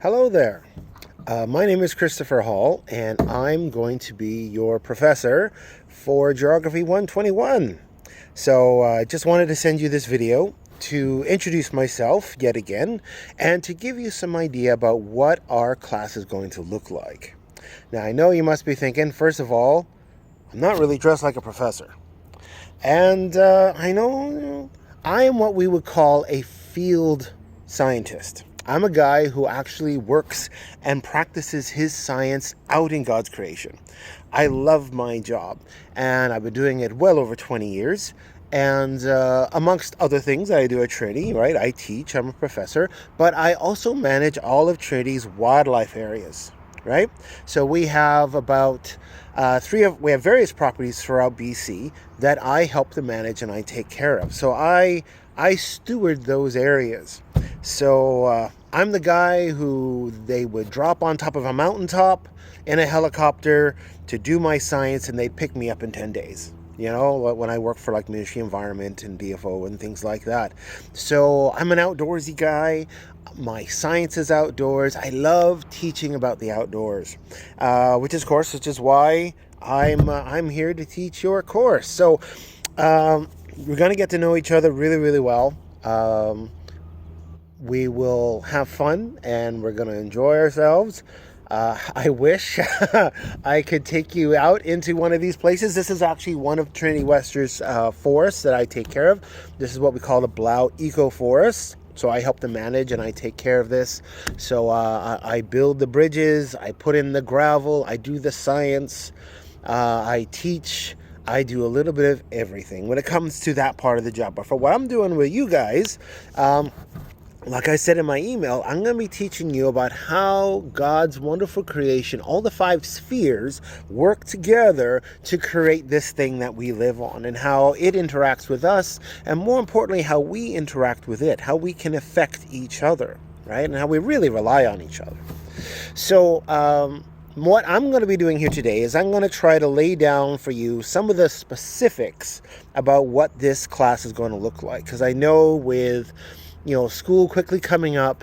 Hello there. My name is Christopher Hall, and I'm going to be your professor for Geography 121. So I just wanted to send you this video to introduce myself yet again and to give you some idea about what our class is going to look like. Now, I know you must be thinking, first of all, I'm not really dressed like a professor. And I know I am what we would call a field scientist. I'm a guy who actually works and practices his science out in God's creation. I love my job, and I've been doing it well over 20 years. And amongst other things that I do at Trinity, right? I teach, I'm a professor, but I also manage all of Trinity's wildlife areas, right? So we have about we have various properties throughout BC that I help to manage and I take care of. So I steward those areas. So I'm the guy who they would drop on top of a mountaintop in a helicopter to do my science, and they'd pick me up in 10 days. You know, when I work for like Ministry Environment and DFO and things like that. So I'm an outdoorsy guy. My science is outdoors. I love teaching about the outdoors, which is why I'm here to teach your course. So we're going to get to know each other really, really well. We will have fun and we're going to enjoy ourselves. I wish I could take you out into one of these places. This is actually one of Trinity Wester's forests that I take care of. This is what we call the Blau Eco Forest. So I help to manage and I take care of this. So I build the bridges, I put in the gravel, I do the science, I teach, I do a little bit of everything when it comes to that part of the job. But for what I'm doing with you guys, like I said in my email, I'm going to be teaching you about how God's wonderful creation, all the 5 spheres, work together to create this thing that we live on, and how it interacts with us, and more importantly, how we interact with it, how we can affect each other, right? And how we really rely on each other. So, what I'm going to be doing here today is I'm going to try to lay down for you some of the specifics about what this class is going to look like. Because I know with school quickly coming up,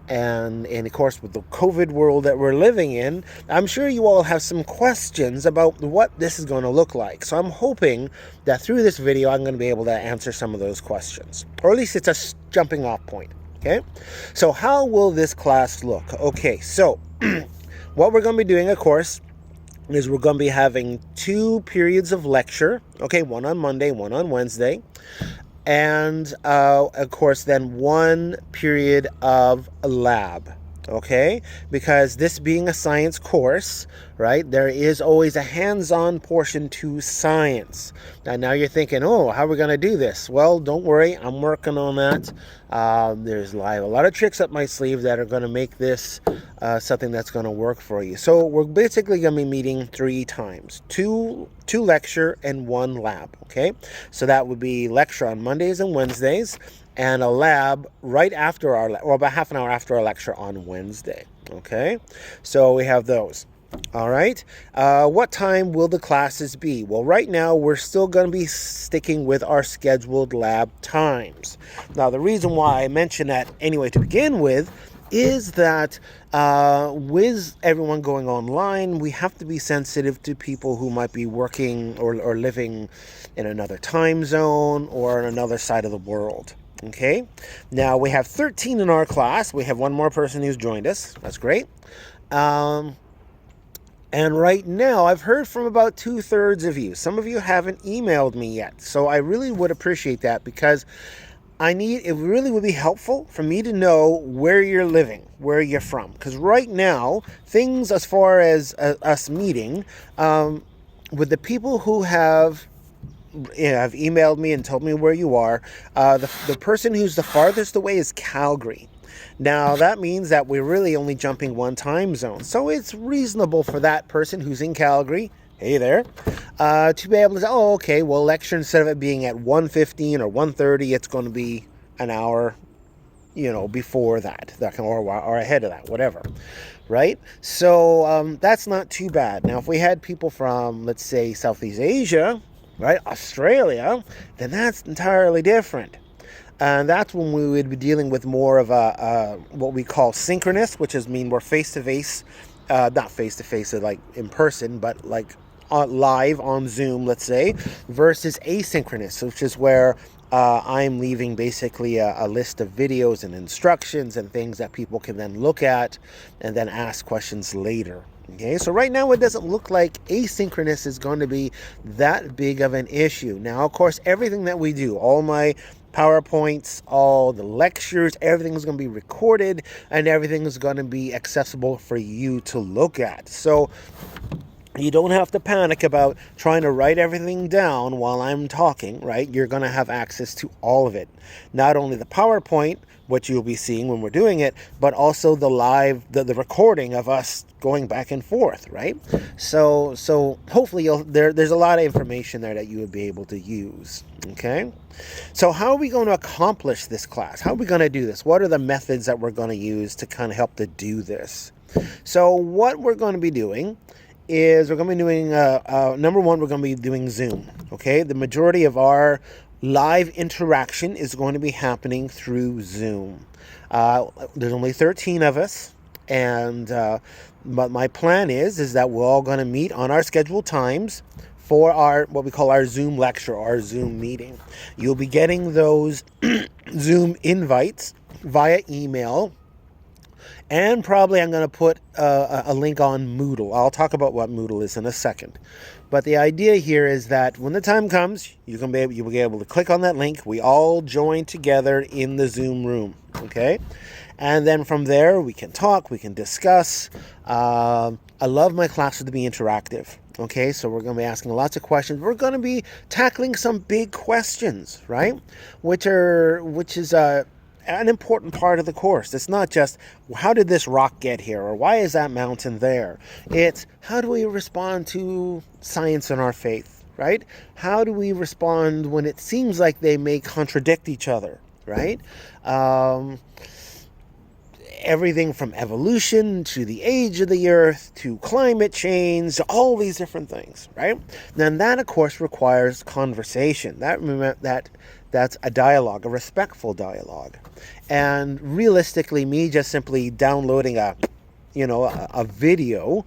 and of course with the COVID world that we're living in, I'm sure you all have some questions about what this is going to look like. So I'm hoping that through this video, I'm going to be able to answer some of those questions, or at least it's a jumping off point. Okay, so how will this class look? Okay, so what we're going to be doing, of course, is we're going to be having 2 periods of lecture. Okay, one on Monday, one on Wednesday. And, of course, then 1 period of lab, okay? Because this being a science course, right, there is always a hands-on portion to science. Now you're thinking, oh, how are we going to do this? Well, don't worry, I'm working on that. There's a lot of tricks up my sleeve that are going to make this something that's going to work for you. So we're basically going to be meeting 3 times, two lecture and 1 lab, okay? So that would be lecture on Mondays and Wednesdays, and a lab right after or about half an hour after our lecture on Wednesday, okay? So we have those. All right. What time will the classes be? Well, right now we're still going to be sticking with our scheduled lab times. Now, the reason why I mention that anyway to begin with is that with everyone going online, we have to be sensitive to people who might be working or living in another time zone or on another side of the world. Okay. Now, we have 13 in our class. We have 1 more person who's joined us. That's great. And right now, I've heard from about 2/3 of you. Some of you haven't emailed me yet. So I really would appreciate that, because it really would be helpful for me to know where you're living, where you're from. Because right now, things as far as us meeting, with the people who have emailed me and told me where you are, the person who's the farthest away is Calgary. Now, that means that we're really only jumping 1 time zone. So it's reasonable for that person who's in Calgary, hey there, to be able to say, oh, okay, well, lecture, instead of it being at 1:15 or 1:30, it's going to be an hour, before that or ahead of that, whatever, right? So that's not too bad. Now, if we had people from, let's say, Southeast Asia, right, Australia, then that's entirely different. And that's when we would be dealing with more of a what we call synchronous, which is mean we're face to face, not face to face, like in person, but like live on Zoom, let's say, versus asynchronous, which is where I'm leaving basically a list of videos and instructions and things that people can then look at and then ask questions later. Okay, so right now it doesn't look like asynchronous is going to be that big of an issue. Now, of course, everything that we do, all my PowerPoints, all the lectures, everything is going to be recorded and everything is going to be accessible for you to look at. So you don't have to panic about trying to write everything down while I'm talking, right? You're going to have access to all of it. Not only the PowerPoint, which you'll be seeing when we're doing it, but also the live, the recording of us going back and forth, right? So hopefully there's a lot of information there that you will be able to use, okay? So how are we going to accomplish this class? How are we going to do this? What are the methods that we're going to use to kind of help to do this? So what we're going to be doing is we're going to be doing, number one, we're going to be doing Zoom, okay? The majority of our live interaction is going to be happening through Zoom. There's only 13 of us, and but my plan is that we're all going to meet on our scheduled times for our, what we call our Zoom lecture, our Zoom meeting. You'll be getting those Zoom invites via email. And probably I'm going to put a link on Moodle. I'll talk about what Moodle is in a second. But the idea here is that when the time comes, you will be able to click on that link. We all join together in the Zoom room, okay? And then from there, we can talk, we can discuss. I love my classes to be interactive, okay? So we're going to be asking lots of questions. We're going to be tackling some big questions, right? Which is an important part of the course. It's not just, how did this rock get here? Or why is that mountain there? It's, how do we respond to science and our faith, right? How do we respond when it seems like they may contradict each other, right? Everything from evolution to the age of the earth to climate change, all these different things, right? Then that, of course, requires conversation. That's a dialogue, a respectful dialogue. And realistically, me just simply downloading a video,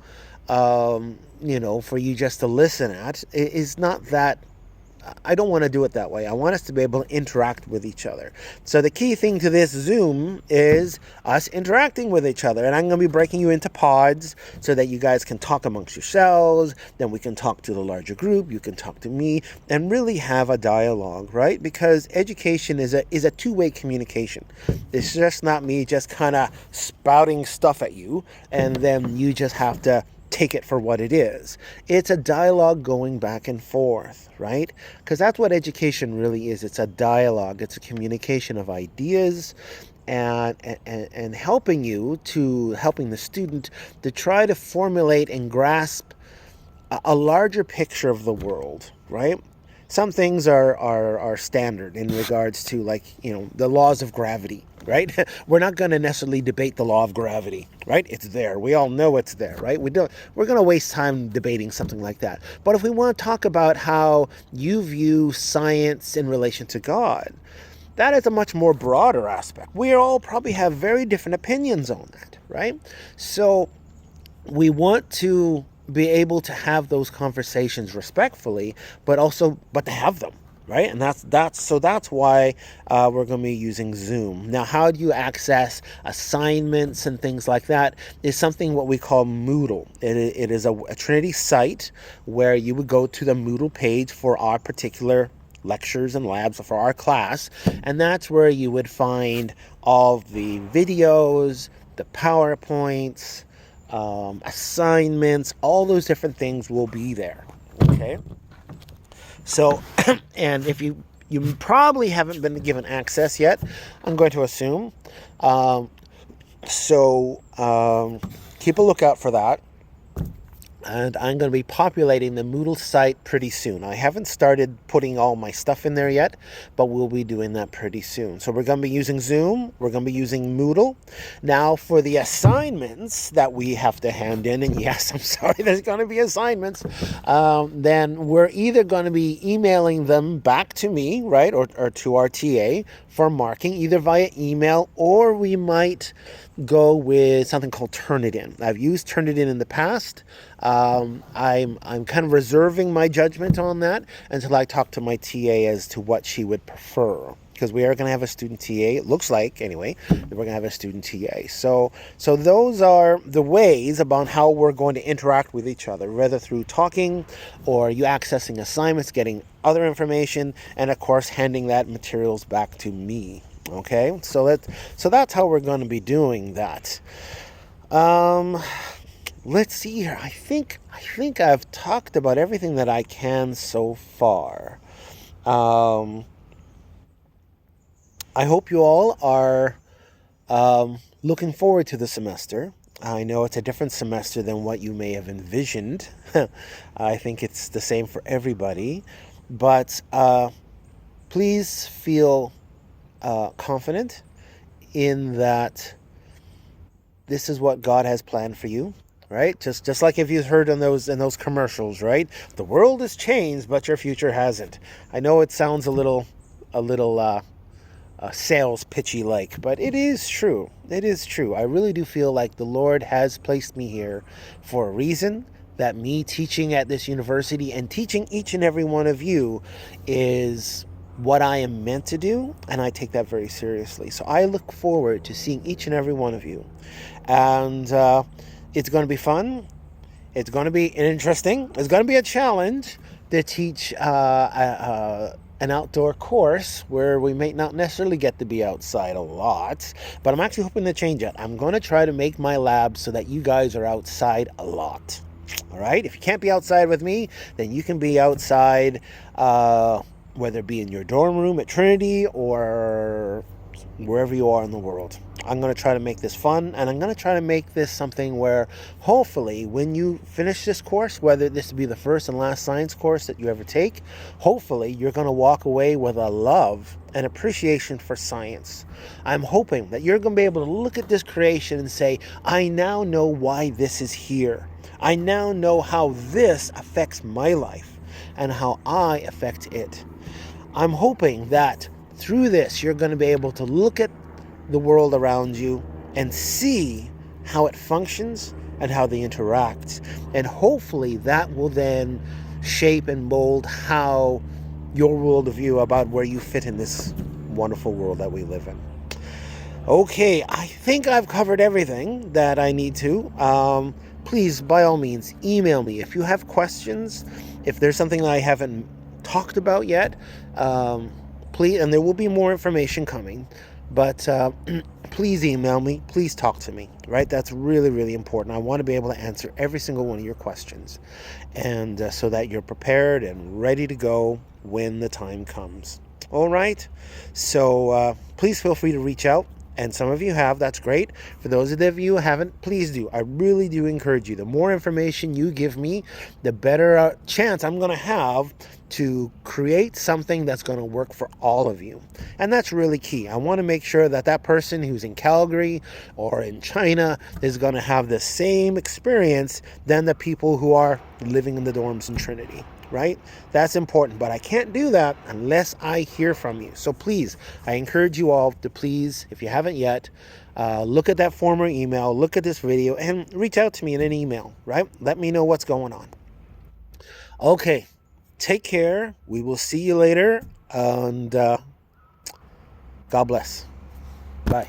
for you just to listen at is not that. I don't want to do it that way. I want us to be able to interact with each other. So the key thing to this Zoom is us interacting with each other. And I'm going to be breaking you into pods so that you guys can talk amongst yourselves. Then we can talk to the larger group. You can talk to me and really have a dialogue, right? Because education is a two-way communication. It's just not me just kind of spouting stuff at you and then you just have to take it for what it is. It's a dialogue going back and forth, right? Because that's what education really is. It's a dialogue. It's a communication of ideas and helping the student to try to formulate and grasp a larger picture of the world, right? Some things are standard in regards to, like, the laws of gravity, right? We're not going to necessarily debate the law of gravity, right? It's there. We all know it's there, right? We're going to waste time debating something like that. But if we want to talk about how you view science in relation to God, that is a much more broader aspect. We all probably have very different opinions on that, right? So we want to be able to have those conversations respectfully, but to have them, right? And that's why we're going to be using Zoom. Now, how do you access assignments and things like that is something what we call Moodle. It is a Trinity site where you would go to the Moodle page for our particular lectures and labs for our class, and that's where you would find all the videos, the PowerPoints, assignments, all those different things will be there, okay? So, and if you probably haven't been given access yet, I'm going to assume, keep a lookout for that. and I'm going to be populating the Moodle site pretty soon. I haven't started putting all my stuff in there yet, but we'll be doing that pretty soon. So we're going to be using Zoom. We're going to be using Moodle. Now for the assignments that we have to hand in, and yes, I'm sorry, there's going to be assignments, then we're either going to be emailing them back to me, right, or to our TA for marking, either via email, or we might go with something called Turnitin. I've used Turnitin in the past. I'm kind of reserving my judgment on that until I talk to my TA as to what she would prefer. Because we are going to have a student TA, it looks like, anyway, we're going to have a student TA. So those are the ways about how we're going to interact with each other, whether through talking or you accessing assignments, getting other information, and of course, handing that materials back to me. Okay, so that's how we're going to be doing that. Let's see here. I think I've talked about everything that I can so far. I hope you all are looking forward to the semester. I know it's a different semester than what you may have envisioned. I think it's the same for everybody. But please feel confident in that this is what God has planned for you, right? Just like if you've heard in those commercials, right? The world has changed, but your future hasn't. I know it sounds a little sales pitchy like, but it is true. It is true. I really do feel like the Lord has placed me here for a reason, that me teaching at this university and teaching each and every one of you is what I am meant to do, and I take that very seriously. So I look forward to seeing each and every one of you, and it's going to be fun. It's going to be interesting. It's going to be a challenge to teach an outdoor course where we may not necessarily get to be outside a lot, but I'm actually hoping to change it. I'm going to try to make my lab so that you guys are outside a lot. All right? If you can't be outside with me, then you can be outside, whether it be in your dorm room at Trinity or wherever you are in the world. I'm going to try to make this fun, and I'm going to try to make this something where hopefully when you finish this course, whether this be the first and last science course that you ever take, hopefully you're going to walk away with a love and appreciation for science. I'm hoping that you're going to be able to look at this creation and say, I now know why this is here. I now know how this affects my life and how I affect it. I'm hoping that through this, you're going to be able to look at the world around you and see how it functions and how they interact. And hopefully that will then shape and mold how your worldview about where you fit in this wonderful world that we live in. Okay, I think I've covered everything that I need to. Please, by all means, email me if you have questions, if there's something I haven't talked about yet. Please, and there will be more information coming, but please email me, please talk to me, right? That's really, really important. I want to be able to answer every single one of your questions, and so that you're prepared and ready to go when the time comes. All right? So please feel free to reach out. And some of you have, that's great. For those of you who haven't, please do. I really do encourage you. The more information you give me, the better chance I'm going to have to create something that's going to work for all of you. And that's really key. I want to make sure that that person who's in Calgary or in China is going to have the same experience than the people who are living in the dorms in Trinity. Right? That's important, but I can't do that unless I hear from you. So please, I encourage you all to please, if you haven't yet, look at that former email, look at this video, and reach out to me in an email, right? Let me know what's going on. Okay, take care. We will see you later, and God bless. Bye.